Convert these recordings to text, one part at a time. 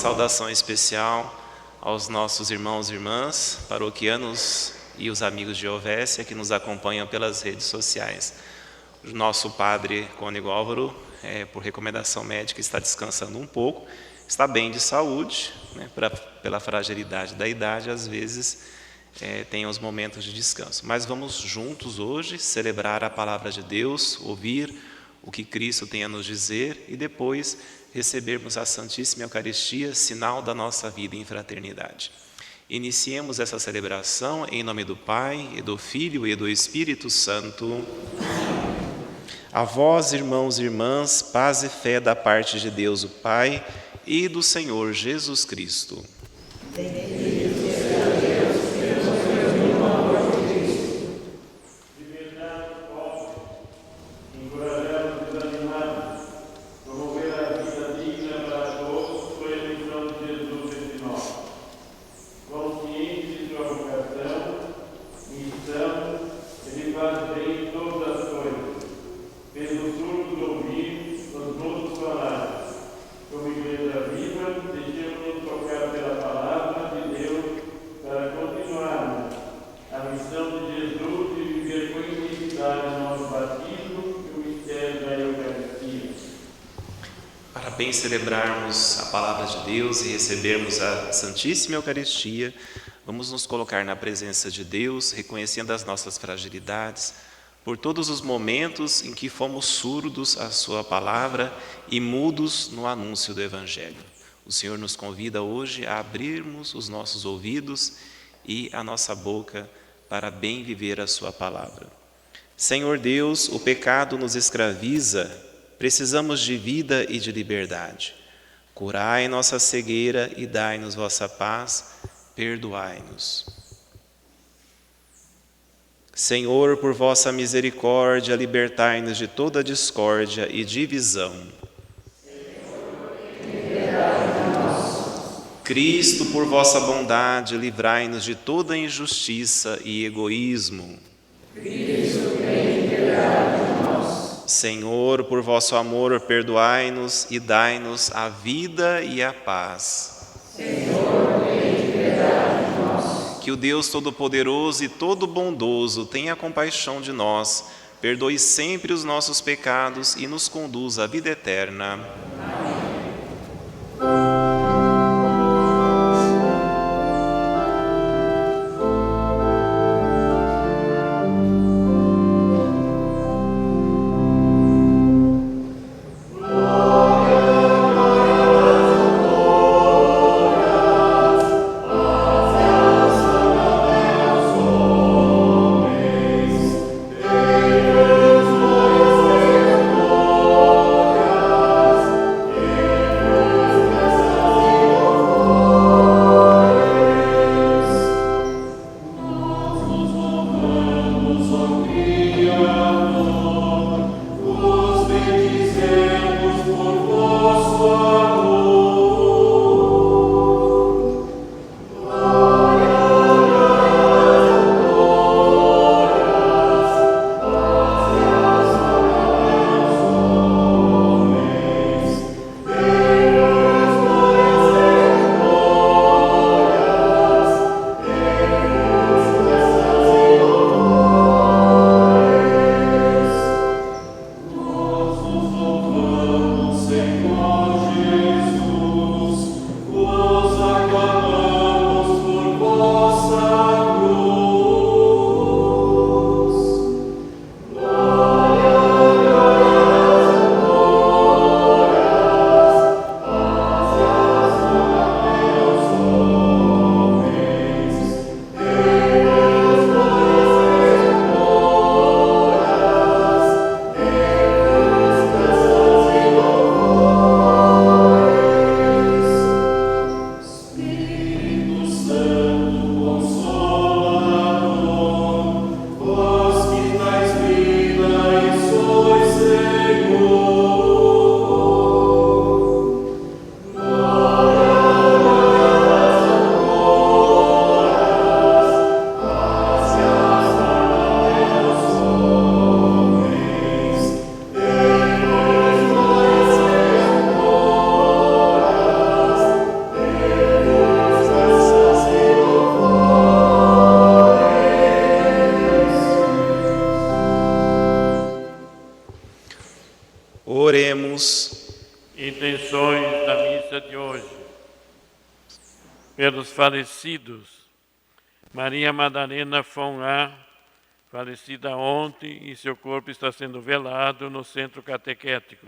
saudação especial aos nossos irmãos e irmãs, paroquianos e os amigos de Ovécia que nos acompanham pelas redes sociais. O nosso padre Cônego Álvaro, por recomendação médica, está descansando um pouco, está bem de saúde, né, pela fragilidade da idade, às vezes tem os momentos de descanso. Mas vamos juntos hoje celebrar a palavra de Deus, ouvir o que Cristo tem a nos dizer e depois recebermos a Santíssima Eucaristia, sinal da nossa vida em fraternidade. Iniciemos essa celebração em nome do Pai, e do Filho e do Espírito Santo. A vós, irmãos e irmãs, paz e fé da parte de Deus o Pai e do Senhor Jesus Cristo. Celebrarmos a palavra de Deus e recebermos a Santíssima Eucaristia, vamos nos colocar na presença de Deus, reconhecendo as nossas fragilidades, por todos os momentos em que fomos surdos à sua palavra e mudos no anúncio do Evangelho. O Senhor nos convida hoje a abrirmos os nossos ouvidos e a nossa boca para bem viver a sua palavra. Senhor Deus, o pecado nos escraviza. Precisamos de vida e de liberdade. Curai nossa cegueira e dai-nos vossa paz, perdoai-nos. Senhor, por vossa misericórdia, libertai-nos de toda discórdia e divisão. Cristo, por vossa bondade, livrai-nos de toda injustiça e egoísmo. Cristo, vem libertar-nos. Senhor, por vosso amor, perdoai-nos e dai-nos a vida e a paz. Senhor, tem piedade de nós. Que o Deus Todo-Poderoso e Todo-Bondoso tenha compaixão de nós, perdoe sempre os nossos pecados e nos conduza à vida eterna. Amém. Oremos. Intenções da missa de hoje. Pelos falecidos. Maria Madalena Foná, falecida ontem e seu corpo está sendo velado no centro catequético.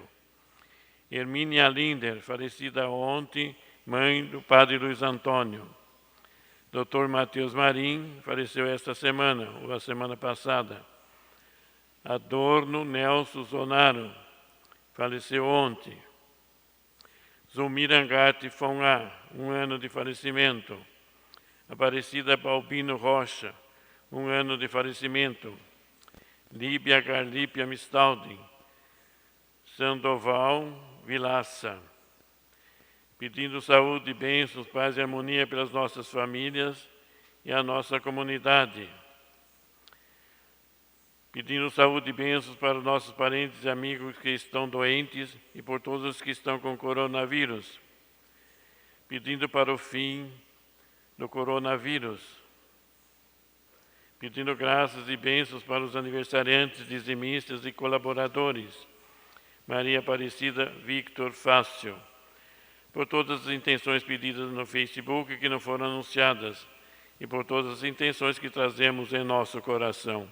Hermínia Linder, falecida ontem, mãe do padre Luiz Antônio. Dr. Matheus Marim, faleceu esta semana, ou a semana passada. Adorno Nelson Zonaro, faleceu ontem. Zulmira Angarte Foná, 1 ano de falecimento. Aparecida Balbino Rocha, 1 ano de falecimento. Líbia Garlípia Mistaldi. Sandoval Vilaça. Pedindo saúde, bênçãos, paz e harmonia pelas nossas famílias e a nossa comunidade. Pedindo saúde e bênçãos para os nossos parentes e amigos que estão doentes e por todos os que estão com coronavírus. Pedindo para o fim do coronavírus. Pedindo graças e bênçãos para os aniversariantes, dizimistas e colaboradores. Maria Aparecida Victor Fácil. Por todas as intenções pedidas no Facebook que não foram anunciadas e por todas as intenções que trazemos em nosso coração.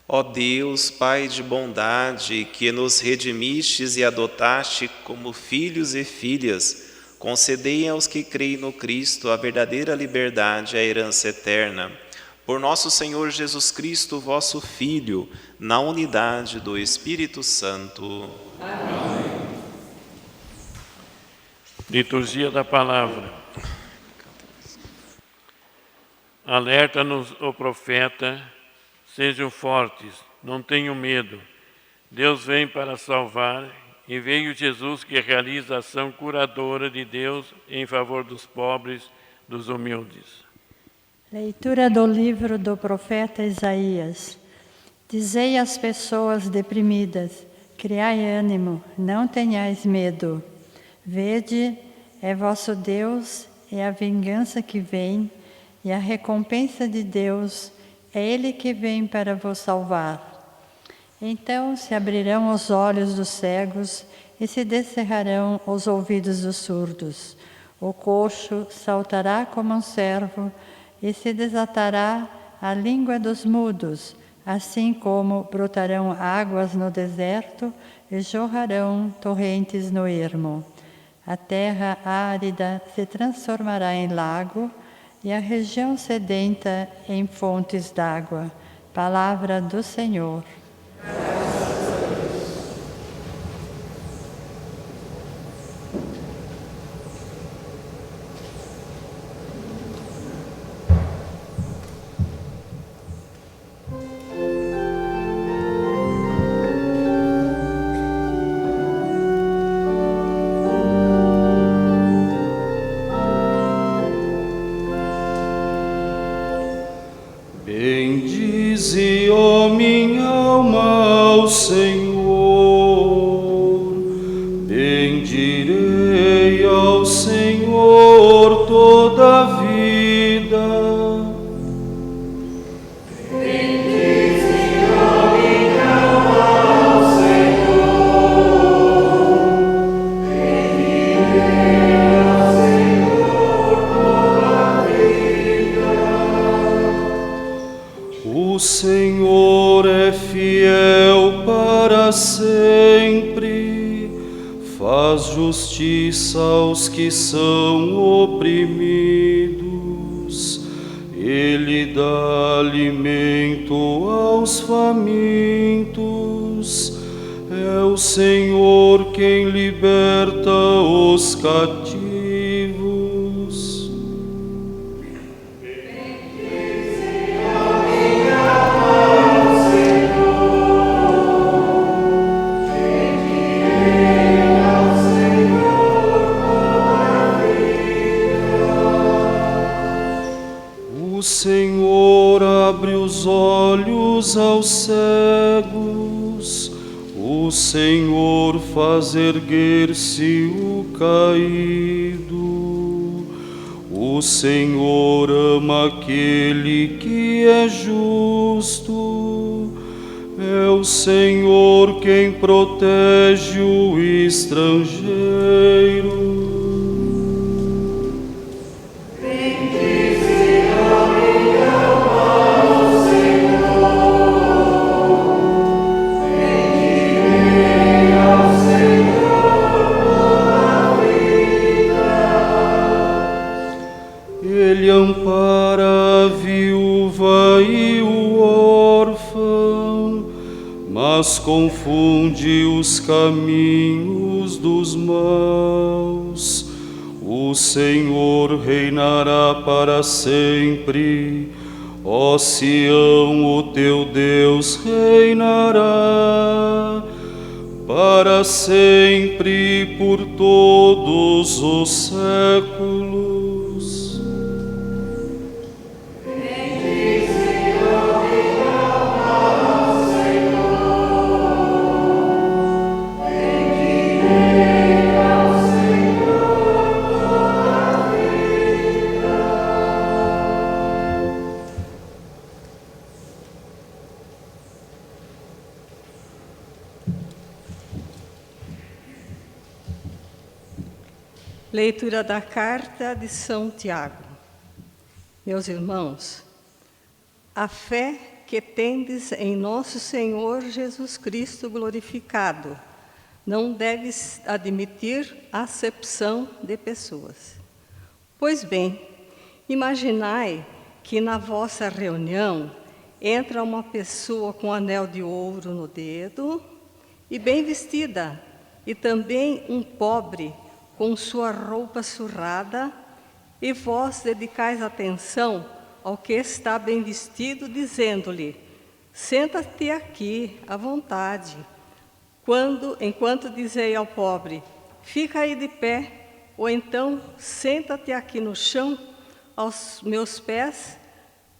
Ó Deus, Pai de bondade, que nos redimistes e adotaste como filhos e filhas, concedei aos que creem no Cristo a verdadeira liberdade e a herança eterna. Por nosso Senhor Jesus Cristo, vosso Filho, na unidade do Espírito Santo. Amém. Liturgia da Palavra. Alerta-nos o profeta, sejam fortes, não tenham medo. Deus vem para salvar e veio Jesus que realiza a ação curadora de Deus em favor dos pobres, dos humildes. Leitura do livro do profeta Isaías. Dizei às pessoas deprimidas, criai ânimo, não tenhais medo. Vede, é vosso Deus, é a vingança que vem, e a recompensa de Deus, é Ele que vem para vos salvar. Então se abrirão os olhos dos cegos e se descerrarão os ouvidos dos surdos. O coxo saltará como um cervo e se desatará a língua dos mudos, assim como brotarão águas no deserto e jorrarão torrentes no ermo. A terra árida se transformará em lago e a região sedenta em fontes d'água. Palavra do Senhor. Bendize, ó minha alma, ao Senhor. Bendirei ao Senhor toda a vida. Bendize, ó minha alma, ao Senhor. Bendirei ao Senhor toda a vida. O Senhor é fiel para sempre, faz justiça aos que são oprimidos, Ele dá alimento aos famintos, é o Senhor quem liberta os cativos. O Senhor abre os olhos aos cegos, o Senhor faz erguer-se o caído, o Senhor ama aquele que é justo, É o Senhor quem protege o estrangeiro. Ele ampara a viúva e o órfão, mas confunde os caminhos dos maus. O Senhor reinará para sempre. Ó Sião, o teu Deus reinará para sempre, por todos os séculos. Leitura da carta de São Tiago. Meus irmãos, a fé que tendes em nosso Senhor Jesus Cristo glorificado não deve admitir acepção de pessoas. Pois bem, imaginai que na vossa reunião entra uma pessoa com anel de ouro no dedo e bem vestida, e também um pobre com sua roupa surrada, e vós dedicais atenção ao que está bem vestido, dizendo-lhe: senta-te aqui à vontade. Enquanto dizei ao pobre: fica aí de pé, ou então senta-te aqui no chão, aos meus pés,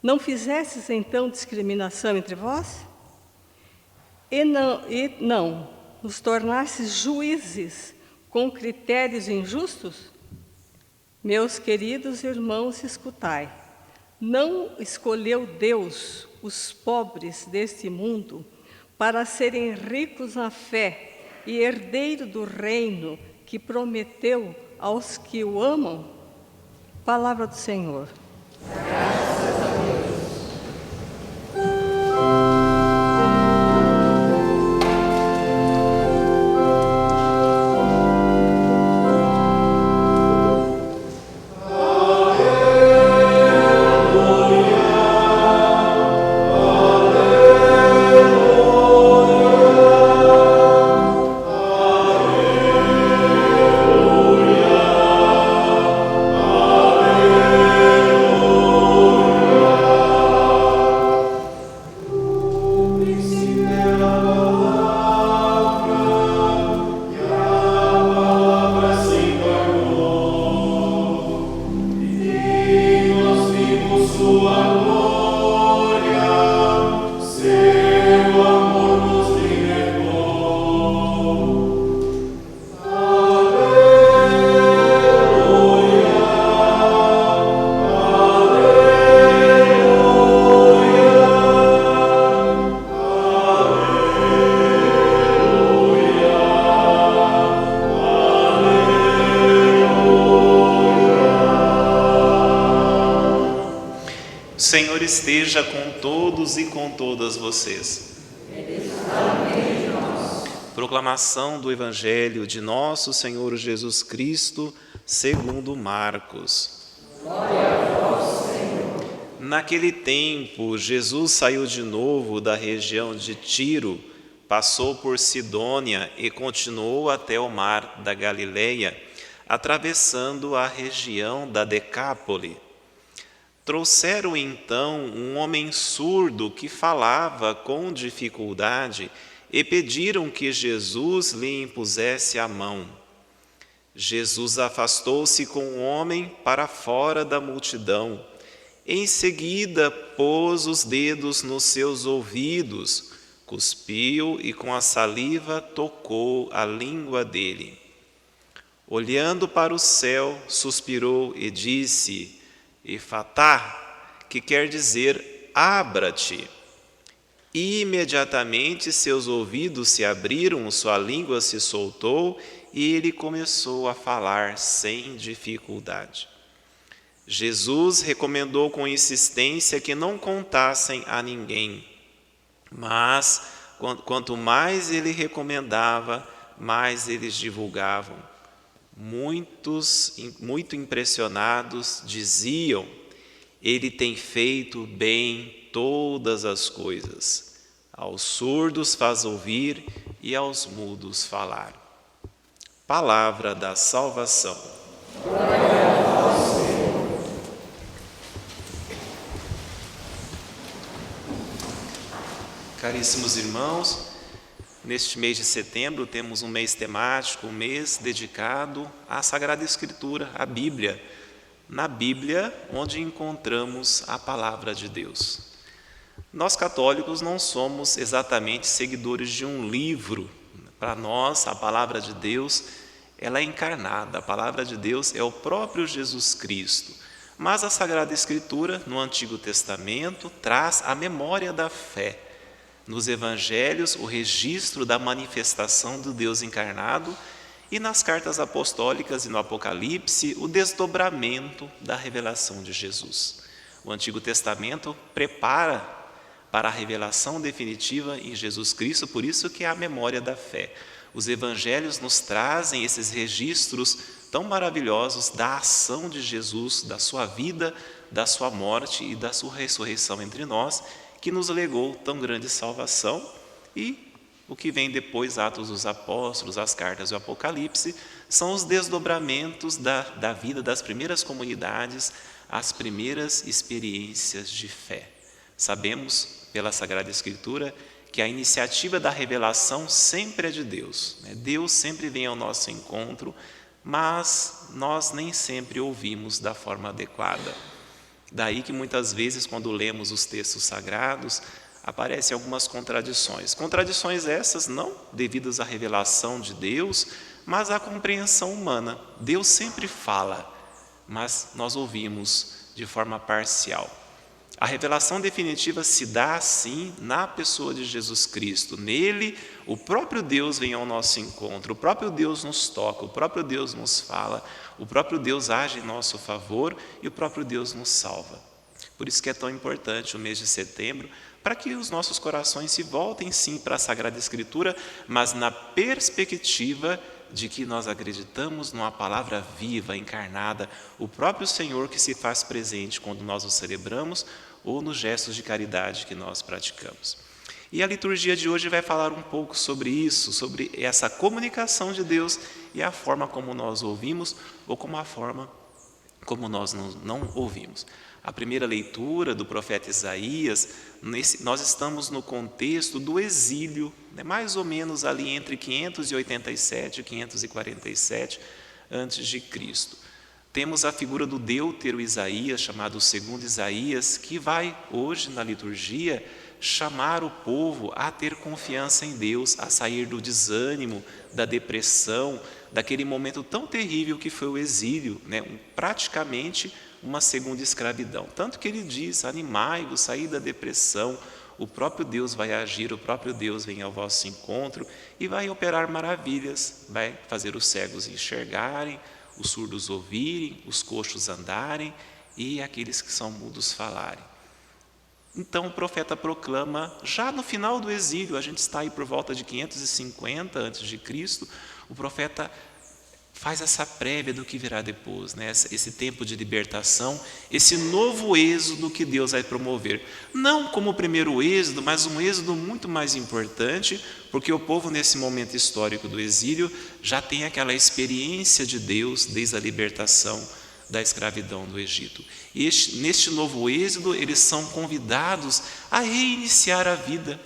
não fizestes então discriminação entre vós? E não nos tornastes juízes com critérios injustos? Meus queridos irmãos, escutai. Não escolheu Deus os pobres deste mundo para serem ricos na fé e herdeiro do reino que prometeu aos que o amam? Palavra do Senhor. Graças a Deus. Senhor esteja com todos e com todas vocês. Proclamação do Evangelho de nosso Senhor Jesus Cristo, segundo Marcos. Glória a vós, Senhor. Naquele tempo, Jesus saiu de novo da região de Tiro, passou por Sidônia e continuou até o mar da Galileia, atravessando a região da Decápole. Trouxeram então um homem surdo que falava com dificuldade e pediram que Jesus lhe impusesse a mão. Jesus afastou-se com o homem para fora da multidão. Em seguida, pôs os dedos nos seus ouvidos, cuspiu e com a saliva tocou a língua dele. Olhando para o céu, suspirou e disse: Efatá, que quer dizer abra-te. Imediatamente seus ouvidos se abriram, sua língua se soltou e ele começou a falar sem dificuldade. Jesus recomendou com insistência que não contassem a ninguém, mas quanto mais ele recomendava, mais eles divulgavam. Muitos, muito impressionados, diziam: ele tem feito bem todas as coisas. Aos surdos faz ouvir e aos mudos falar. Palavra da salvação. Glória ao Senhor. Caríssimos irmãos, neste mês de setembro temos um mês temático, um mês dedicado à Sagrada Escritura, à Bíblia. Na Bíblia, onde encontramos a Palavra de Deus. Nós católicos não somos exatamente seguidores de um livro. Para nós, a Palavra de Deus, ela é encarnada. A Palavra de Deus é o próprio Jesus Cristo. Mas a Sagrada Escritura, no Antigo Testamento, traz a memória da fé. Nos Evangelhos, o registro da manifestação do Deus encarnado, e nas cartas apostólicas e no Apocalipse, o desdobramento da revelação de Jesus. O Antigo Testamento prepara para a revelação definitiva em Jesus Cristo, por isso que é a memória da fé. Os Evangelhos nos trazem esses registros tão maravilhosos da ação de Jesus, da sua vida, da sua morte e da sua ressurreição entre nós, que nos legou tão grande salvação. E o que vem depois, Atos dos Apóstolos, as cartas do Apocalipse, são os desdobramentos da vida das primeiras comunidades, as primeiras experiências de fé. Sabemos, pela Sagrada Escritura, que a iniciativa da revelação sempre é de Deus. Deus sempre vem ao nosso encontro, mas nós nem sempre ouvimos da forma adequada. Daí que muitas vezes, quando lemos os textos sagrados, aparecem algumas contradições. Contradições essas não devidas à revelação de Deus, mas à compreensão humana. Deus sempre fala, mas nós ouvimos de forma parcial. A revelação definitiva se dá, sim, na pessoa de Jesus Cristo. Nele, o próprio Deus vem ao nosso encontro, o próprio Deus nos toca, o próprio Deus nos fala, o próprio Deus age em nosso favor e o próprio Deus nos salva. Por isso que é tão importante o mês de setembro, para que os nossos corações se voltem sim para a Sagrada Escritura, mas na perspectiva de que nós acreditamos numa palavra viva, encarnada, o próprio Senhor que se faz presente quando nós o celebramos ou nos gestos de caridade que nós praticamos. E a liturgia de hoje vai falar um pouco sobre isso, sobre essa comunicação de Deus e a forma como nós ouvimos ou como a forma como nós não ouvimos. A primeira leitura do profeta Isaías, nós estamos no contexto do exílio, mais ou menos ali entre 587 e 547 a.C. Temos a figura do deutero Isaías, chamado segundo Isaías, que vai hoje na liturgia chamar o povo a ter confiança em Deus, a sair do desânimo, da depressão, daquele momento tão terrível que foi o exílio, praticamente uma segunda escravidão. Tanto que ele diz: animai-vos, saí da depressão, o próprio Deus vai agir, o próprio Deus vem ao vosso encontro e vai operar maravilhas, vai fazer os cegos enxergarem, os surdos ouvirem, os coxos andarem e aqueles que são mudos falarem. Então o profeta proclama, já no final do exílio, a gente está aí por volta de 550 a.C., o profeta faz essa prévia do que virá depois, esse tempo de libertação, esse novo êxodo que Deus vai promover. Não como o primeiro êxodo, mas um êxodo muito mais importante, porque o povo nesse momento histórico do exílio já tem aquela experiência de Deus desde a libertação da escravidão do Egito. E neste novo êxodo, eles são convidados a reiniciar a vida.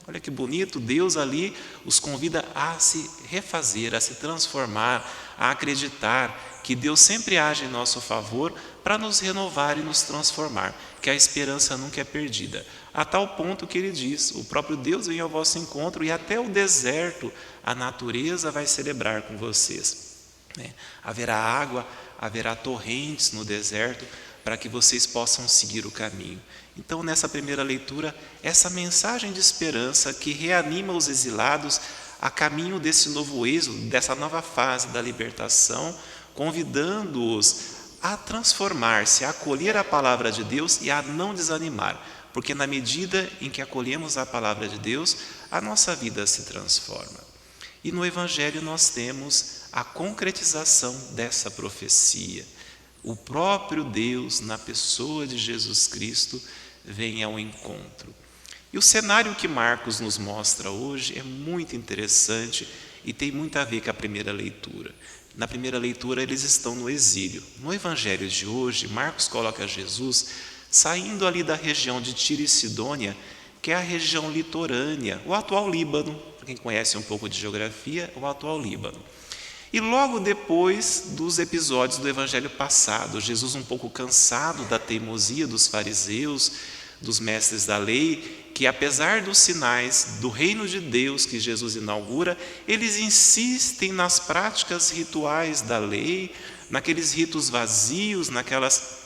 Olha que bonito, Deus ali os convida a se refazer, a se transformar, a acreditar que Deus sempre age em nosso favor para nos renovar e nos transformar, que a esperança nunca é perdida. A tal ponto que ele diz, o próprio Deus vem ao vosso encontro e até o deserto a natureza vai celebrar com vocês. Haverá água, haverá torrentes no deserto, para que vocês possam seguir o caminho. Então, nessa primeira leitura, essa mensagem de esperança que reanima os exilados a caminho desse novo êxodo, dessa nova fase da libertação, convidando-os a transformar-se, a acolher a palavra de Deus e a não desanimar, porque na medida em que acolhemos a palavra de Deus, a nossa vida se transforma. E no Evangelho nós temos a concretização dessa profecia. O próprio Deus, na pessoa de Jesus Cristo, vem ao encontro. E o cenário que Marcos nos mostra hoje é muito interessante e tem muito a ver com a primeira leitura. Na primeira leitura eles estão no exílio. No Evangelho de hoje, Marcos coloca Jesus saindo ali da região de Tiro e Sidônia, que é a região litorânea, o atual Líbano. Para quem conhece um pouco de geografia, o atual Líbano. E logo depois dos episódios do Evangelho passado, Jesus um pouco cansado da teimosia dos fariseus, dos mestres da lei, que apesar dos sinais do reino de Deus que Jesus inaugura, eles insistem nas práticas rituais da lei, naqueles ritos vazios, naquelas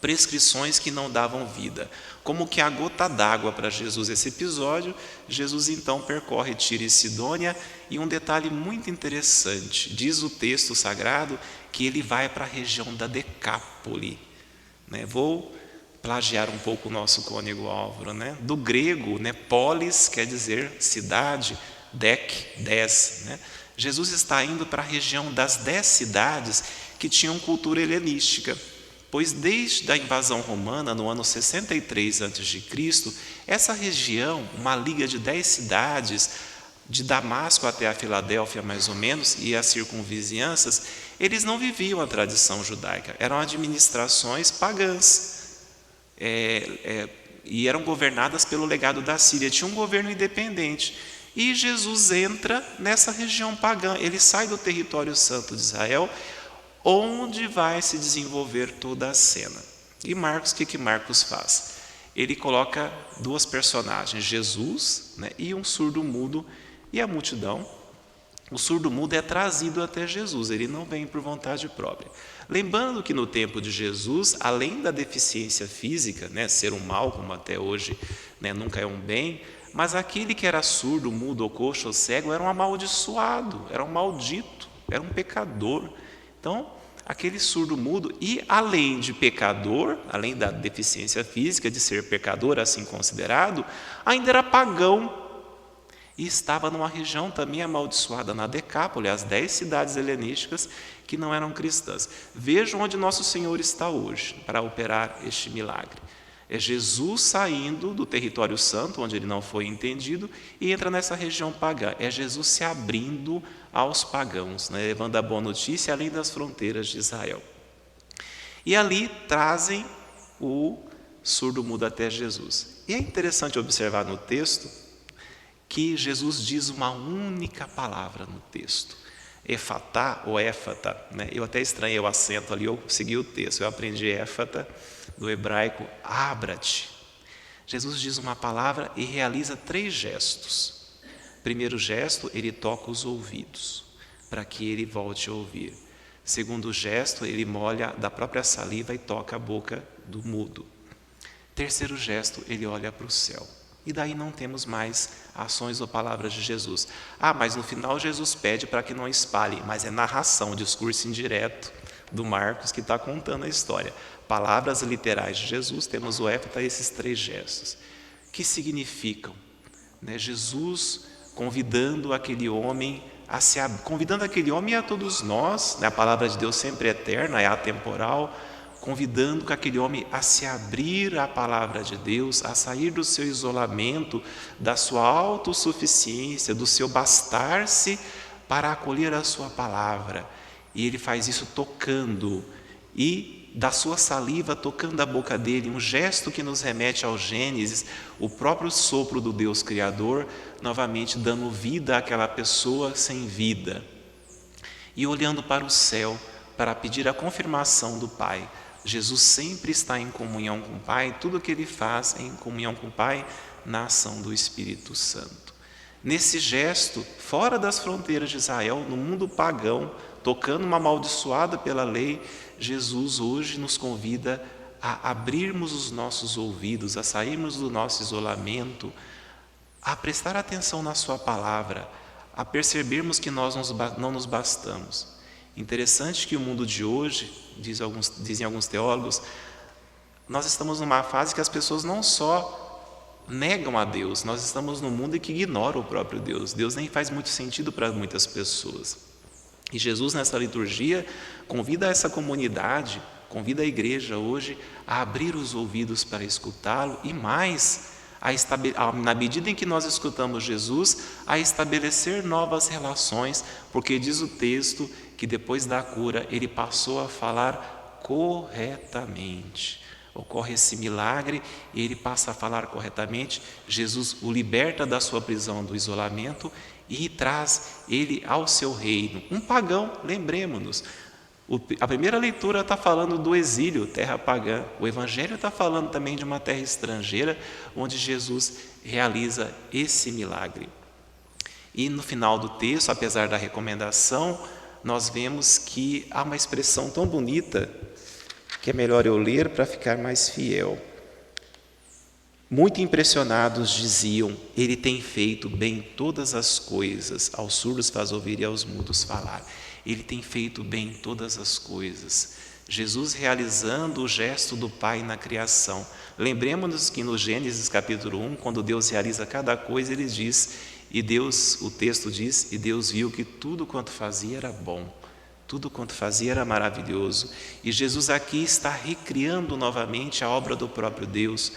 prescrições que não davam vida. Como que a gota d'água para Jesus esse episódio, Jesus então percorre Tiro e Sidônia, e um detalhe muito interessante, diz o texto sagrado que ele vai para a região da Decápole. Vou plagiar um pouco o nosso cônego Álvaro. Do grego, polis quer dizer cidade, dec, 10. Jesus está indo para a região das 10 cidades que tinham cultura helenística. Pois desde a invasão romana, no ano 63 a.C., essa região, uma liga de 10 cidades, de Damasco até a Filadélfia mais ou menos, e as circunvizinhanças, eles não viviam a tradição judaica, eram administrações pagãs, e eram governadas pelo legado da Síria, tinha um governo independente. E Jesus entra nessa região pagã, ele sai do território santo de Israel, onde vai se desenvolver toda a cena. E Marcos, o que Marcos faz? Ele coloca duas personagens, Jesus, e um surdo-mudo, e a multidão. O surdo-mudo é trazido até Jesus, ele não vem por vontade própria. Lembrando que no tempo de Jesus, além da deficiência física, ser um mal, como até hoje nunca é um bem, mas aquele que era surdo, mudo, ou coxo, ou cego, era um amaldiçoado, era um maldito, era um pecador. Então, aquele surdo-mudo, e além de pecador, além da deficiência física, de ser pecador assim considerado, ainda era pagão. E estava numa região também amaldiçoada, na Decápole, as 10 cidades helenísticas que não eram cristãs. Vejam onde nosso Senhor está hoje para operar este milagre. É Jesus saindo do território santo, onde ele não foi entendido, e entra nessa região pagã. É Jesus se abrindo aos pagãos, levando a boa notícia além das fronteiras de Israel. E ali trazem o surdo-mudo até Jesus. E é interessante observar no texto que Jesus diz uma única palavra no texto. Efatá ou éfata. Eu até estranhei o acento ali, eu segui o texto. Eu aprendi éfata do hebraico, abra-te. Jesus diz uma palavra e realiza 3 gestos. Primeiro gesto, ele toca os ouvidos, para que ele volte a ouvir. Segundo gesto, ele molha da própria saliva e toca a boca do mudo. Terceiro gesto, ele olha para o céu. E daí não temos mais ações ou palavras de Jesus. Mas no final Jesus pede para que não espalhe, mas é narração, discurso indireto do Marcos que está contando a história. Palavras literais de Jesus, temos o éfata, esses 3 gestos. Que significam? Jesus convidando aquele homem e a todos nós, a palavra de Deus sempre é eterna, é atemporal, convidando aquele homem a se abrir à palavra de Deus, a sair do seu isolamento, da sua autossuficiência, do seu bastar-se para acolher a sua palavra. E ele faz isso tocando, e da sua saliva tocando a boca dele, um gesto que nos remete ao Gênesis, o próprio sopro do Deus Criador, novamente dando vida àquela pessoa sem vida. E olhando para o céu, para pedir a confirmação do Pai. Jesus sempre está em comunhão com o Pai, tudo o que ele faz é em comunhão com o Pai, na ação do Espírito Santo. Nesse gesto, fora das fronteiras de Israel, no mundo pagão, tocando uma amaldiçoada pela lei, Jesus hoje nos convida a abrirmos os nossos ouvidos, a sairmos do nosso isolamento, a prestar atenção na sua palavra, a percebermos que nós não nos bastamos. Interessante que o mundo de hoje, dizem alguns teólogos, nós estamos numa fase que as pessoas não só negam a Deus, nós estamos num mundo que ignora o próprio Deus. Deus nem faz muito sentido para muitas pessoas. E Jesus, nessa liturgia, convida essa comunidade, convida a igreja hoje a abrir os ouvidos para escutá-lo e mais, na medida em que nós escutamos Jesus, a estabelecer novas relações, porque diz o texto que depois da cura ele passou a falar corretamente. Ocorre esse milagre e ele passa a falar corretamente. Jesus o liberta da sua prisão, do isolamento, e traz ele ao seu reino. Um pagão, lembremos-nos, a primeira leitura está falando do exílio, terra pagã. O Evangelho está falando também de uma terra estrangeira, onde Jesus realiza esse milagre. E no final do texto, apesar da recomendação, nós vemos que há uma expressão tão bonita, que é melhor eu ler para ficar mais fiel. Muito impressionados diziam: ele tem feito bem todas as coisas, aos surdos faz ouvir e aos mudos falar. Ele tem feito bem todas as coisas. Jesus realizando o gesto do Pai na criação. Lembremos-nos que no Gênesis capítulo 1, quando Deus realiza cada coisa, ele diz, o texto diz, e Deus viu que tudo quanto fazia era bom. Tudo quanto fazia era maravilhoso. E Jesus aqui está recriando novamente a obra do próprio Deus,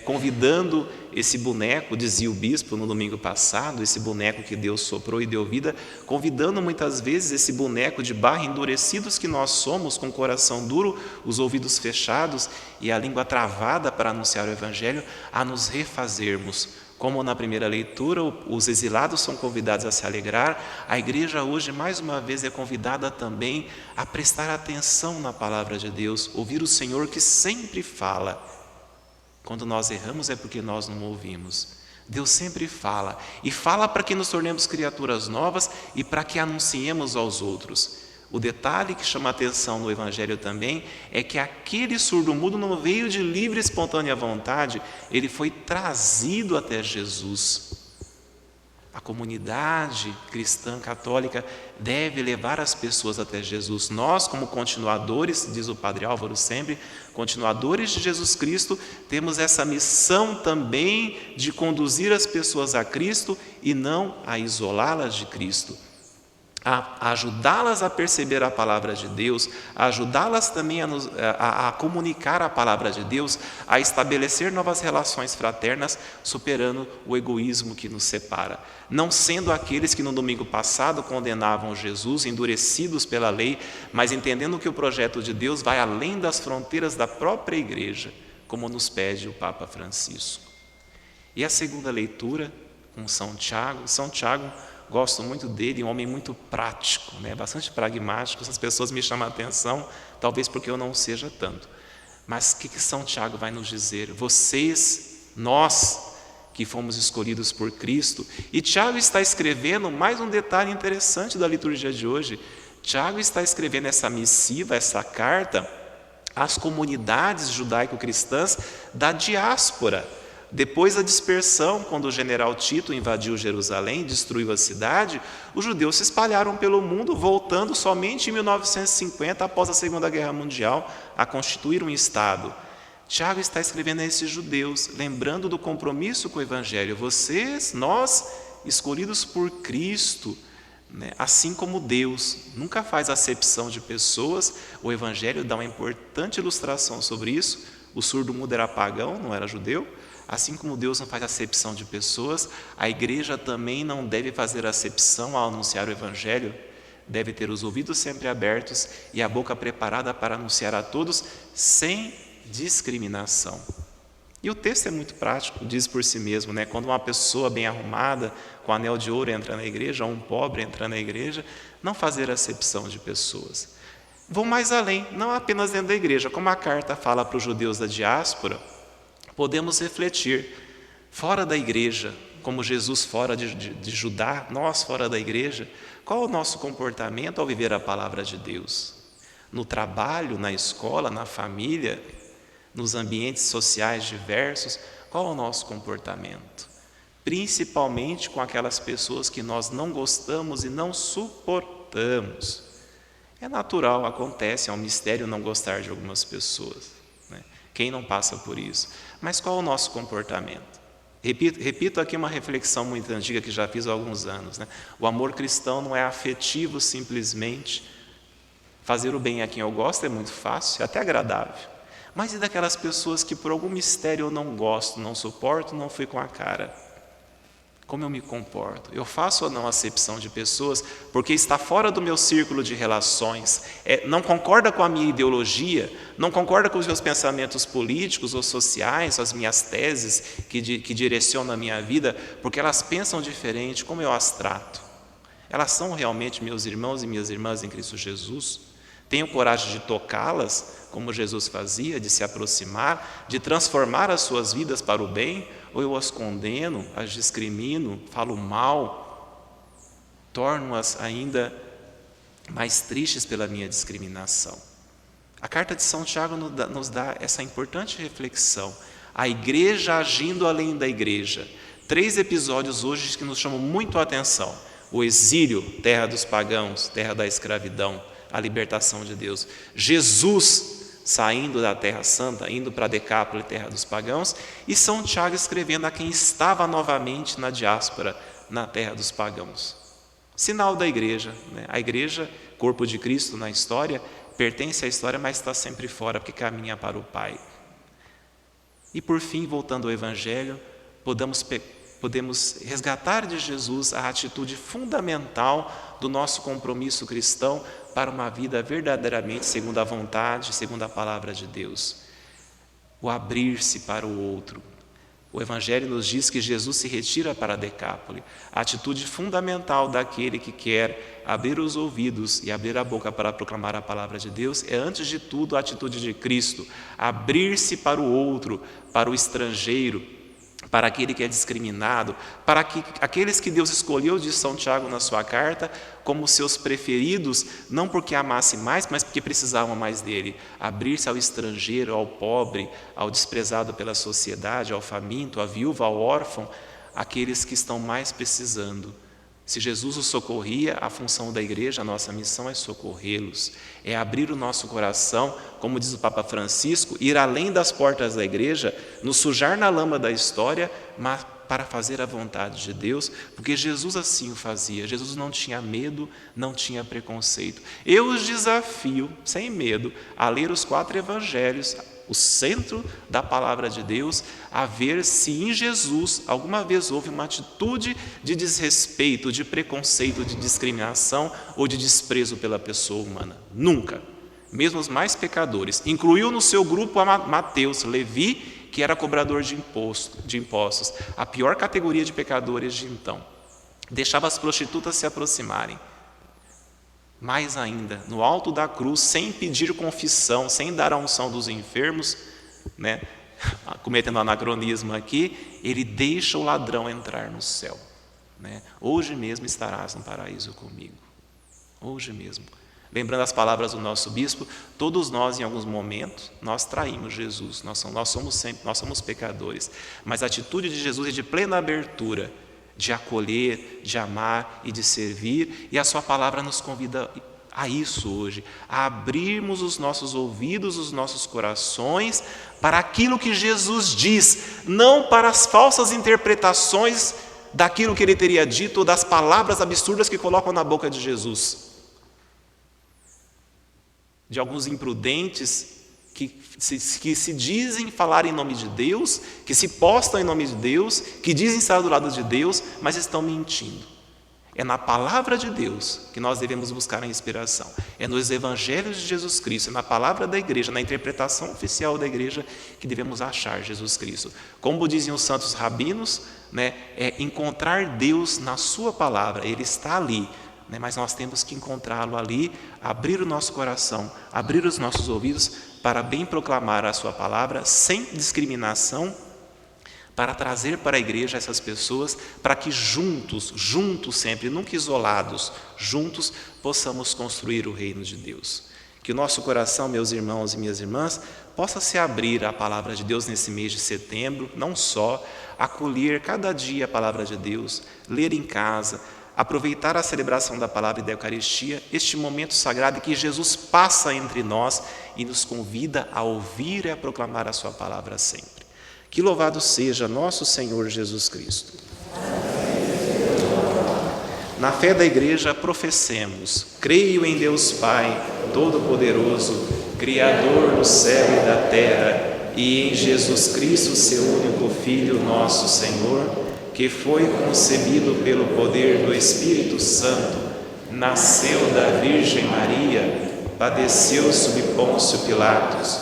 convidando esse boneco, dizia o bispo no domingo passado, esse boneco que Deus soprou e deu vida, convidando muitas vezes esse boneco de barro, endurecidos que nós somos, com o coração duro, os ouvidos fechados e a língua travada para anunciar o Evangelho, a nos refazermos. Como na primeira leitura, os exilados são convidados a se alegrar, a igreja hoje, mais uma vez, é convidada também a prestar atenção na palavra de Deus, ouvir o Senhor que sempre fala. Quando nós erramos é porque nós não ouvimos. Deus sempre fala, e fala para que nos tornemos criaturas novas e para que anunciemos aos outros. O detalhe que chama a atenção no Evangelho também é que aquele surdo-mudo não veio de livre e espontânea vontade, ele foi trazido até Jesus. A comunidade cristã católica deve levar as pessoas até Jesus. Nós, como continuadores, diz o Padre Álvaro sempre, continuadores de Jesus Cristo, temos essa missão também de conduzir as pessoas a Cristo e não a isolá-las de Cristo. A ajudá-las a perceber a palavra de Deus, a ajudá-las também a comunicar a palavra de Deus, a estabelecer novas relações fraternas, superando o egoísmo que nos separa. Não sendo aqueles que no domingo passado condenavam Jesus, endurecidos pela lei, mas entendendo que o projeto de Deus vai além das fronteiras da própria igreja, como nos pede o Papa Francisco. E a segunda leitura, com São Tiago, gosto muito dele, um homem muito prático, bastante pragmático. Essas pessoas me chamam a atenção, talvez porque eu não seja tanto. Mas o que São Tiago vai nos dizer? Vocês, nós, que fomos escolhidos por Cristo. E Tiago está escrevendo mais um detalhe interessante da liturgia de hoje. Tiago está escrevendo essa missiva, essa carta, às comunidades judaico-cristãs da diáspora. Depois da dispersão, quando o general Tito invadiu Jerusalém e destruiu a cidade, os judeus se espalharam pelo mundo, voltando somente em 1950, após a Segunda Guerra Mundial, a constituir um Estado. Tiago está escrevendo a esses judeus, lembrando do compromisso com o Evangelho. Vocês, nós, escolhidos por Cristo, assim como Deus nunca faz acepção de pessoas, o Evangelho dá uma importante ilustração sobre isso. O surdo-mudo era pagão, não era judeu. Assim como Deus não faz acepção de pessoas, a igreja também não deve fazer acepção ao anunciar o Evangelho, deve ter os ouvidos sempre abertos e a boca preparada para anunciar a todos sem discriminação. E o texto é muito prático, diz por si mesmo, quando uma pessoa bem arrumada, com anel de ouro entra na igreja, ou um pobre entra na igreja, não fazer acepção de pessoas. Vou mais além, não apenas dentro da igreja, como a carta fala para os judeus da diáspora, podemos refletir fora da igreja, como Jesus fora de Judá, nós fora da igreja, qual é o nosso comportamento ao viver a palavra de Deus? No trabalho, na escola, na família, nos ambientes sociais diversos, qual é o nosso comportamento? Principalmente com aquelas pessoas que nós não gostamos e não suportamos. É natural, acontece, é um mistério não gostar de algumas pessoas, né? Quem não passa por isso? Mas qual é o nosso comportamento? Repito aqui uma reflexão muito antiga que já fiz há alguns anos, né? O amor cristão não é afetivo simplesmente. Fazer o bem a quem eu gosto é muito fácil, é até agradável. Mas e daquelas pessoas que por algum mistério eu não gosto, não suporto, não fui com a cara? Como eu me comporto? Eu faço ou não acepção de pessoas porque está fora do meu círculo de relações, não concorda com a minha ideologia, não concorda com os meus pensamentos políticos ou sociais, as minhas teses que direcionam a minha vida, porque elas pensam diferente, como eu as trato? Elas são realmente meus irmãos e minhas irmãs em Cristo Jesus? Tenho coragem de tocá-las, como Jesus fazia, de se aproximar, de transformar as suas vidas para o bem? Ou eu as condeno, as discrimino, falo mal, torno-as ainda mais tristes pela minha discriminação? A carta de São Tiago nos dá essa importante reflexão. A igreja agindo além da igreja. 3 episódios hoje que nos chamam muito a atenção. O exílio, terra dos pagãos, terra da escravidão, a libertação de Deus. Jesus saindo da Terra Santa, indo para Decápole, terra dos pagãos, e São Tiago escrevendo a quem estava novamente na diáspora, na terra dos pagãos. Sinal da igreja, né? A igreja, corpo de Cristo na história, pertence à história, mas está sempre fora, porque caminha para o Pai. E por fim, voltando ao Evangelho, podemos resgatar de Jesus a atitude fundamental do nosso compromisso cristão para uma vida verdadeiramente segundo a vontade, segundo a palavra de Deus. O abrir-se para o outro. O Evangelho nos diz que Jesus se retira para Decápole. A atitude fundamental daquele que quer abrir os ouvidos e abrir a boca para proclamar a palavra de Deus é, antes de tudo, a atitude de Cristo. Abrir-se para o outro, para o estrangeiro, para aquele que é discriminado, para aqueles que Deus escolheu, diz São Tiago na sua carta, como seus preferidos, não porque amasse mais, mas porque precisavam mais dele. Abrir-se ao estrangeiro, ao pobre, ao desprezado pela sociedade, ao faminto, à viúva, ao órfão, aqueles que estão mais precisando. Se Jesus os socorria, a função da igreja, a nossa missão é socorrê-los, é abrir o nosso coração, como diz o Papa Francisco, ir além das portas da igreja, nos sujar na lama da história, mas para fazer a vontade de Deus, porque Jesus assim o fazia. Jesus não tinha medo, não tinha preconceito. Eu os desafio, sem medo, a ler os 4 evangelhos, o centro da palavra de Deus, a ver se em Jesus alguma vez houve uma atitude de desrespeito, de preconceito, de discriminação ou de desprezo pela pessoa humana. Nunca. Mesmo os mais pecadores. Incluiu no seu grupo a Mateus, Levi, que era cobrador de impostos, a pior categoria de pecadores de então. Deixava as prostitutas se aproximarem. Mais ainda, no alto da cruz, sem pedir confissão, sem dar a unção dos enfermos, né, cometendo anacronismo aqui, ele deixa o ladrão entrar no céu. Né? Hoje mesmo estarás no paraíso comigo. Hoje mesmo. Lembrando as palavras do nosso bispo, todos nós, em alguns momentos, nós traímos Jesus, nós somos pecadores. Mas a atitude de Jesus é de plena abertura, de acolher, de amar e de servir, e a sua palavra nos convida a isso hoje, a abrirmos os nossos ouvidos, os nossos corações para aquilo que Jesus diz, não para as falsas interpretações daquilo que ele teria dito ou das palavras absurdas que colocam na boca de Jesus. De alguns imprudentes que se dizem falar em nome de Deus, que se postam em nome de Deus, que dizem estar do lado de Deus, mas estão mentindo. É na palavra de Deus que nós devemos buscar a inspiração. É nos evangelhos de Jesus Cristo, é na palavra da igreja, na interpretação oficial da igreja que devemos achar Jesus Cristo. Como diziam os santos rabinos, né, é encontrar Deus na sua palavra, Ele está ali. Mas nós temos que encontrá-lo ali, abrir o nosso coração, abrir os nossos ouvidos para bem proclamar a sua palavra, sem discriminação, para trazer para a igreja essas pessoas, para que juntos sempre, nunca isolados, juntos possamos construir o reino de Deus. Que o nosso coração, meus irmãos e minhas irmãs, possa se abrir à palavra de Deus nesse mês de setembro, não só acolher cada dia a palavra de Deus, ler em casa, aproveitar a celebração da palavra e da Eucaristia, este momento sagrado que Jesus passa entre nós e nos convida a ouvir e a proclamar a sua palavra sempre. Que louvado seja nosso Senhor Jesus Cristo. Na fé da Igreja professemos: creio em Deus Pai, Todo-Poderoso, Criador do céu e da terra, e em Jesus Cristo, seu único Filho, nosso Senhor, que foi concebido pelo poder do Espírito Santo, nasceu da Virgem Maria, padeceu sob Pôncio Pilatos,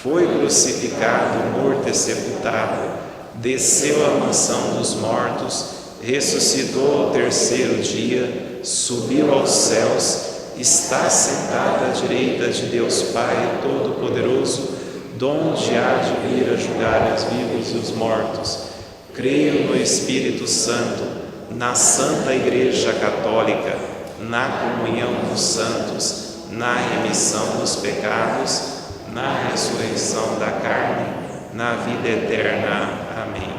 foi crucificado, morto e sepultado, desceu à mansão dos mortos, ressuscitou ao terceiro dia, subiu aos céus, está sentado à direita de Deus Pai Todo-Poderoso, donde há de vir a julgar os vivos e os mortos. Creio no Espírito Santo, na Santa Igreja Católica, na comunhão dos santos, na remissão dos pecados, na ressurreição da carne, na vida eterna. Amém.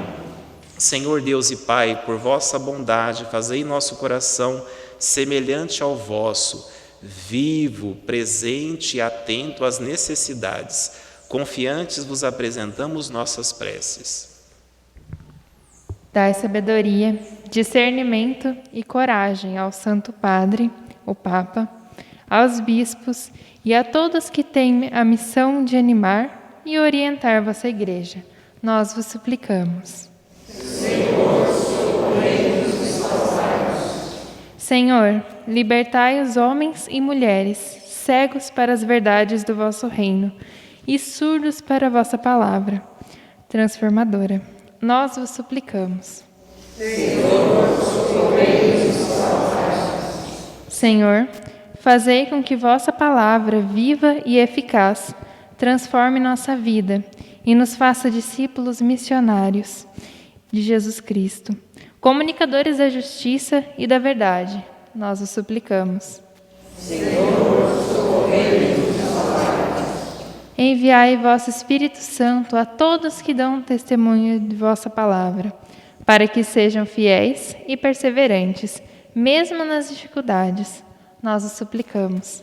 Senhor Deus e Pai, por vossa bondade, fazei nosso coração semelhante ao vosso, vivo, presente e atento às necessidades. Confiantes vos apresentamos nossas preces. Dai sabedoria, discernimento e coragem ao Santo Padre, o Papa, aos bispos e a todos que têm a missão de animar e orientar vossa Igreja. Nós vos suplicamos. Senhor, libertai os homens e mulheres, cegos para as verdades do vosso reino e surdos para a vossa palavra transformadora. Nós vos suplicamos. Senhor, fazei com que vossa palavra viva e eficaz transforme nossa vida e nos faça discípulos missionários de Jesus Cristo, comunicadores da justiça e da verdade. Nós vos suplicamos. Enviai vosso Espírito Santo a todos que dão testemunho de vossa palavra, para que sejam fiéis e perseverantes, mesmo nas dificuldades. Nós vos suplicamos.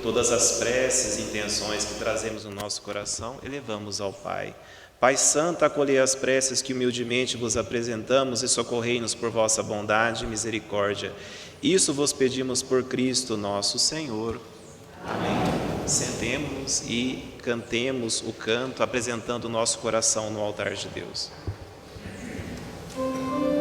Todas as preces e intenções que trazemos no nosso coração, elevamos ao Pai. Pai Santo, acolhei as preces que humildemente vos apresentamos e socorrei-nos por vossa bondade e misericórdia. Isso vos pedimos por Cristo nosso Senhor. Amém. Sentemos e cantemos o canto, apresentando o nosso coração no altar de Deus. Nascer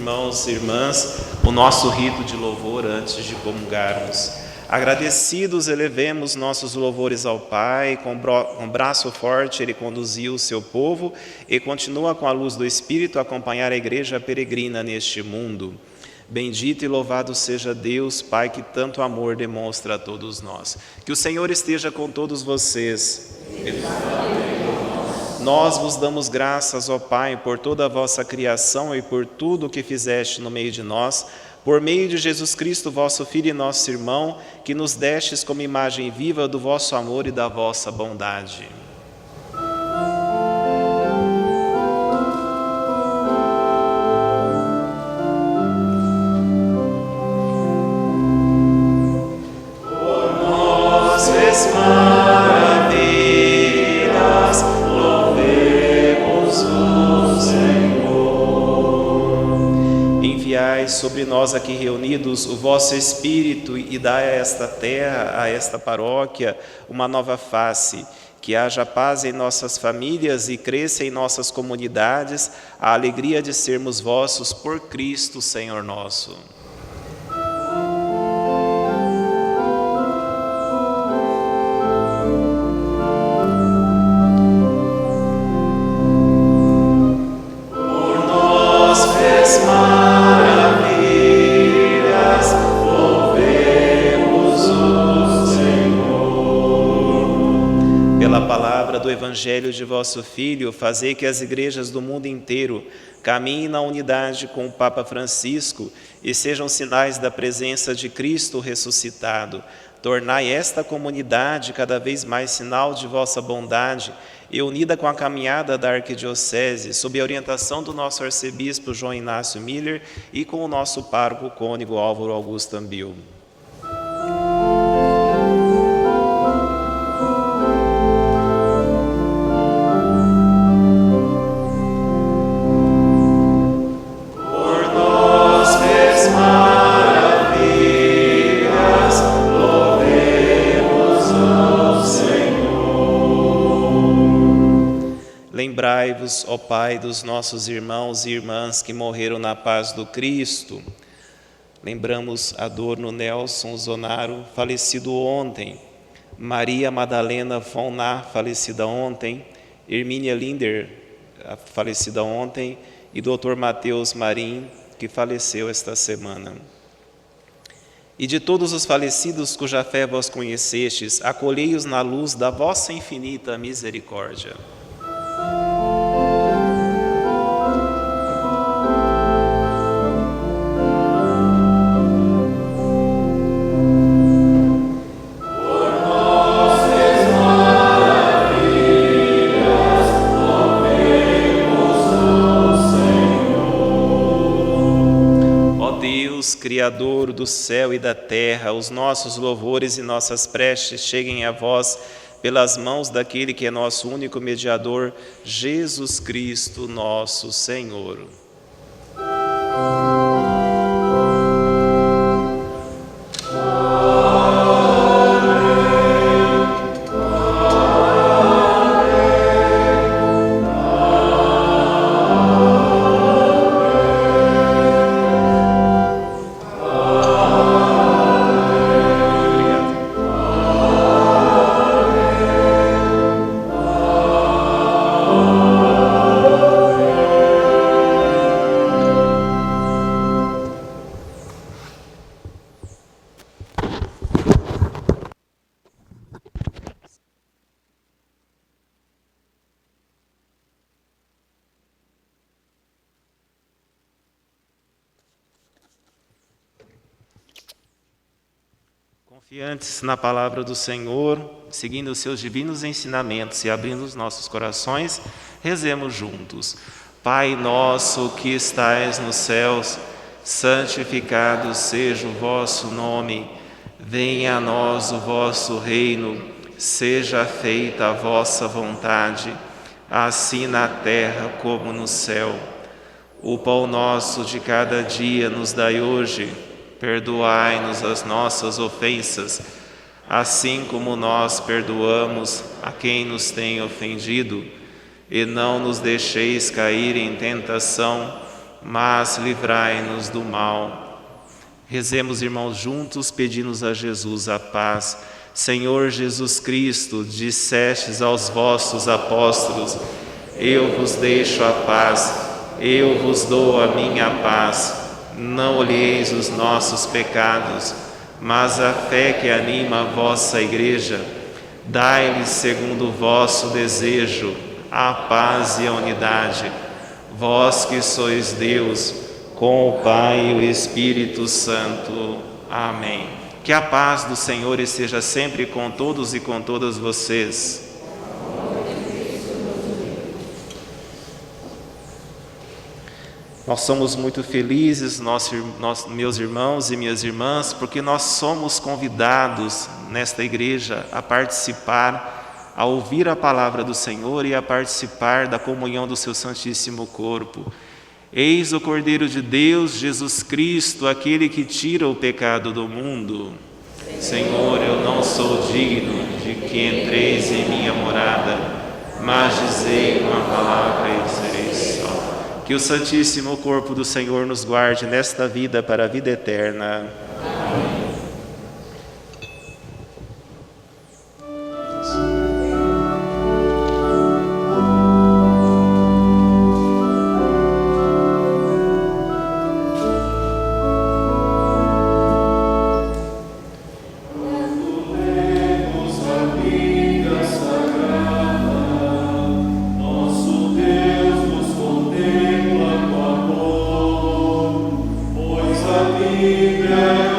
irmãos e irmãs, o nosso rito de louvor antes de comungarmos. Agradecidos, elevemos nossos louvores ao Pai. Com braço forte Ele conduziu o seu povo e continua com a luz do Espírito a acompanhar a igreja peregrina neste mundo. Bendito e louvado seja Deus, Pai, que tanto amor demonstra a todos nós. Que o Senhor esteja com todos vocês. Nós vos damos graças, ó Pai, por toda a vossa criação e por tudo o que fizeste no meio de nós, por meio de Jesus Cristo, vosso Filho e nosso irmão, que nos destes como imagem viva do vosso amor e da vossa bondade. Sobre nós aqui reunidos o vosso Espírito e dai a esta terra, a esta paróquia, uma nova face, que haja paz em nossas famílias e cresça em nossas comunidades a alegria de sermos vossos por Cristo, Senhor nosso. Do Evangelho de vosso Filho, fazei que as igrejas do mundo inteiro caminhem na unidade com o Papa Francisco e sejam sinais da presença de Cristo ressuscitado. Tornai esta comunidade cada vez mais sinal de vossa bondade e unida com a caminhada da Arquidiocese, sob a orientação do nosso arcebispo João Inácio Miller e com o nosso pároco cônego Álvaro Augusto Ambil. Lembrai-vos, ó Pai, dos nossos irmãos e irmãs que morreram na paz do Cristo. Lembramos Adorno Nelson Zonaro, falecido ontem, Maria Madalena von Ná, falecida ontem, Hermínia Linder, falecida ontem, e Dr. Mateus Marim, que faleceu esta semana. E de todos os falecidos cuja fé vós conhecestes, acolhei-os na luz da vossa infinita misericórdia. Criador do céu e da terra, os nossos louvores e nossas preces cheguem a vós pelas mãos daquele que é nosso único mediador, Jesus Cristo, nosso Senhor. Confiantes na palavra do Senhor, seguindo os seus divinos ensinamentos e abrindo os nossos corações, rezemos juntos. Pai nosso que estais nos céus, santificado seja o vosso nome. Venha a nós o vosso reino, seja feita a vossa vontade, assim na terra como no céu. O pão nosso de cada dia nos dai hoje. Perdoai-nos as nossas ofensas, assim como nós perdoamos a quem nos tem ofendido, e não nos deixeis cair em tentação, mas livrai-nos do mal. Rezemos, irmãos, juntos, pedindo a Jesus a paz. Senhor Jesus Cristo, dissestes aos vossos apóstolos: eu vos deixo a paz, eu vos dou a minha paz. Não olheis os nossos pecados, mas a fé que anima a vossa Igreja. Dai-lhes, segundo o vosso desejo, a paz e a unidade. Vós que sois Deus, com o Pai e o Espírito Santo. Amém. Que a paz do Senhor esteja sempre com todos e com todas vocês. Nós somos muito felizes, meus irmãos e minhas irmãs, porque nós somos convidados nesta igreja a participar, a ouvir a palavra do Senhor e a participar da comunhão do seu Santíssimo Corpo. Eis o Cordeiro de Deus, Jesus Cristo, aquele que tira o pecado do mundo. Senhor, eu não sou digno de que entreis em minha morada, mas dizei uma palavra e serei salvo. Que o Santíssimo Corpo do Senhor nos guarde nesta vida para a vida eterna. Amém. Pois a Bíblia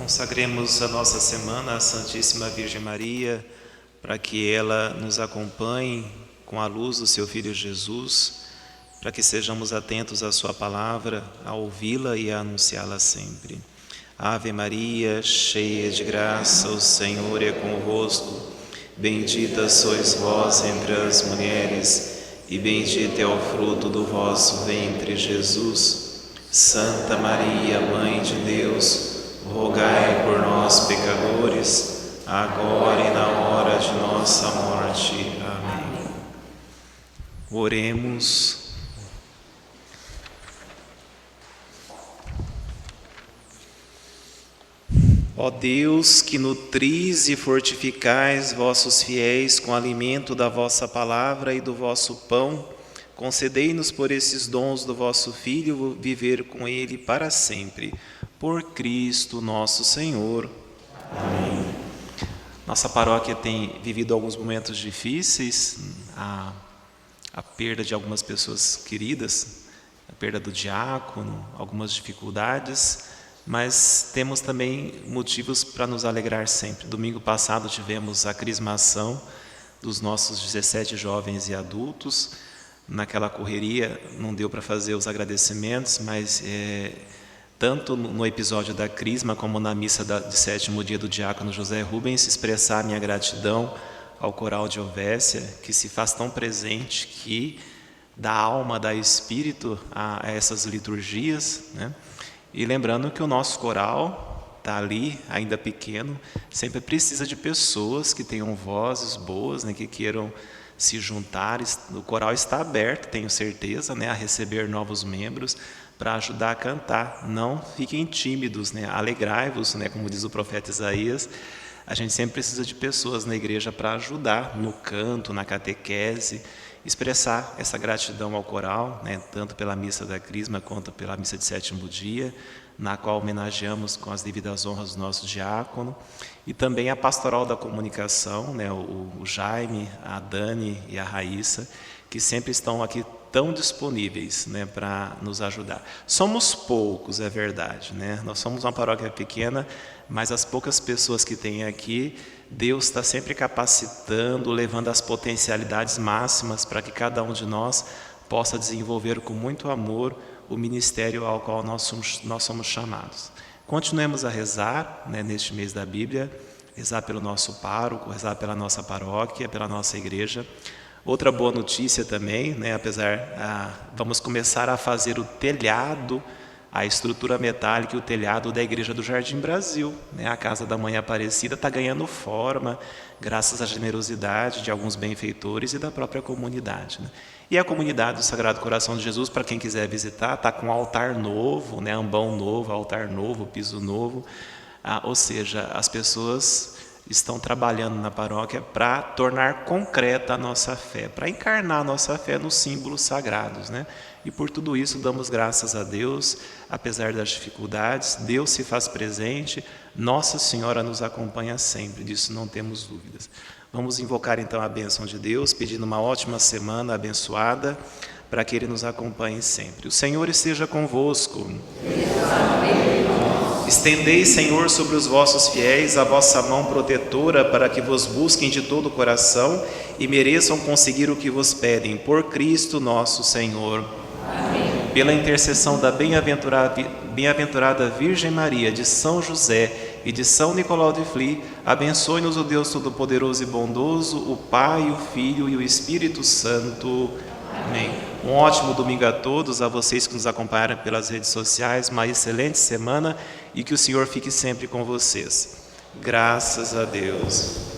Consagremos a nossa semana à Santíssima Virgem Maria, para que ela nos acompanhe com a luz do seu Filho Jesus, para que sejamos atentos à sua palavra, a ouvi-la e a anunciá-la sempre. Ave Maria, cheia de graça, o Senhor é convosco. Bendita sois vós entre as mulheres, e bendito é o fruto do vosso ventre, Jesus. Santa Maria, Mãe de Deus, rogai por nós, pecadores, agora e na hora de nossa morte. Amém. Oremos. Ó Deus, que nutris e fortificais vossos fiéis com o alimento da vossa palavra e do vosso pão, concedei-nos por esses dons do vosso Filho viver com ele para sempre. Por Cristo nosso Senhor. Amém. Nossa paróquia tem vivido alguns momentos difíceis, a perda de algumas pessoas queridas, a perda do diácono, algumas dificuldades, mas temos também motivos para nos alegrar sempre. Domingo passado tivemos a crismação dos nossos 17 jovens e adultos. Naquela correria não deu para fazer os agradecimentos, mas tanto no episódio da crisma como na missa de 7º dia do diácono José Rubens, expressar minha gratidão ao coral de Ovécia, que se faz tão presente, que dá alma, dá espírito a essas liturgias, né? E lembrando que o nosso coral está ali, ainda pequeno, sempre precisa de pessoas que tenham vozes boas, né, que queiram se juntar. O coral está aberto, tenho certeza, né, a receber novos membros para ajudar a cantar. Não fiquem tímidos, né, alegrai-vos, né, como diz o profeta Isaías. A gente sempre precisa de pessoas na igreja para ajudar no canto, na catequese, expressar essa gratidão ao coral, né, tanto pela missa da crisma quanto pela missa de 7º dia, na qual homenageamos com as devidas honras o nosso diácono, e também a pastoral da comunicação, né, o Jaime, a Dani e a Raíssa, que sempre estão aqui tão disponíveis, né, para nos ajudar. Somos poucos, é verdade, né? Nós somos uma paróquia pequena, mas as poucas pessoas que tem aqui, Deus está sempre capacitando, levando as potencialidades máximas para que cada um de nós possa desenvolver com muito amor o ministério ao qual nós somos chamados. Continuemos a rezar, né, neste mês da Bíblia, rezar pelo nosso pároco, rezar pela nossa paróquia, pela nossa igreja. Outra boa notícia também, né, vamos começar a fazer o telhado, a estrutura metálica e o telhado da Igreja do Jardim Brasil, né? A Casa da Mãe Aparecida está ganhando forma, graças à generosidade de alguns benfeitores e da própria comunidade, né? E a comunidade do Sagrado Coração de Jesus, para quem quiser visitar, está com altar novo, né? Ambão novo, altar novo, piso novo. Ou seja, as pessoas estão trabalhando na paróquia para tornar concreta a nossa fé, para encarnar a nossa fé nos símbolos sagrados, né? E por tudo isso damos graças a Deus, apesar das dificuldades, Deus se faz presente, Nossa Senhora nos acompanha sempre, disso não temos dúvidas. Vamos invocar então a bênção de Deus, pedindo uma ótima semana abençoada, para que Ele nos acompanhe sempre. O Senhor esteja convosco. Estendei, Senhor, sobre os vossos fiéis a vossa mão protetora, para que vos busquem de todo o coração e mereçam conseguir o que vos pedem, por Cristo nosso Senhor. Amém. Pela intercessão da bem-aventurada Virgem Maria, de São José e de São Nicolau de Fli, abençoe-nos o Deus Todo-Poderoso e Bondoso, o Pai, o Filho e o Espírito Santo. Amém. Um ótimo domingo a todos, a vocês que nos acompanharam pelas redes sociais, uma excelente semana e que o Senhor fique sempre com vocês. Graças a Deus.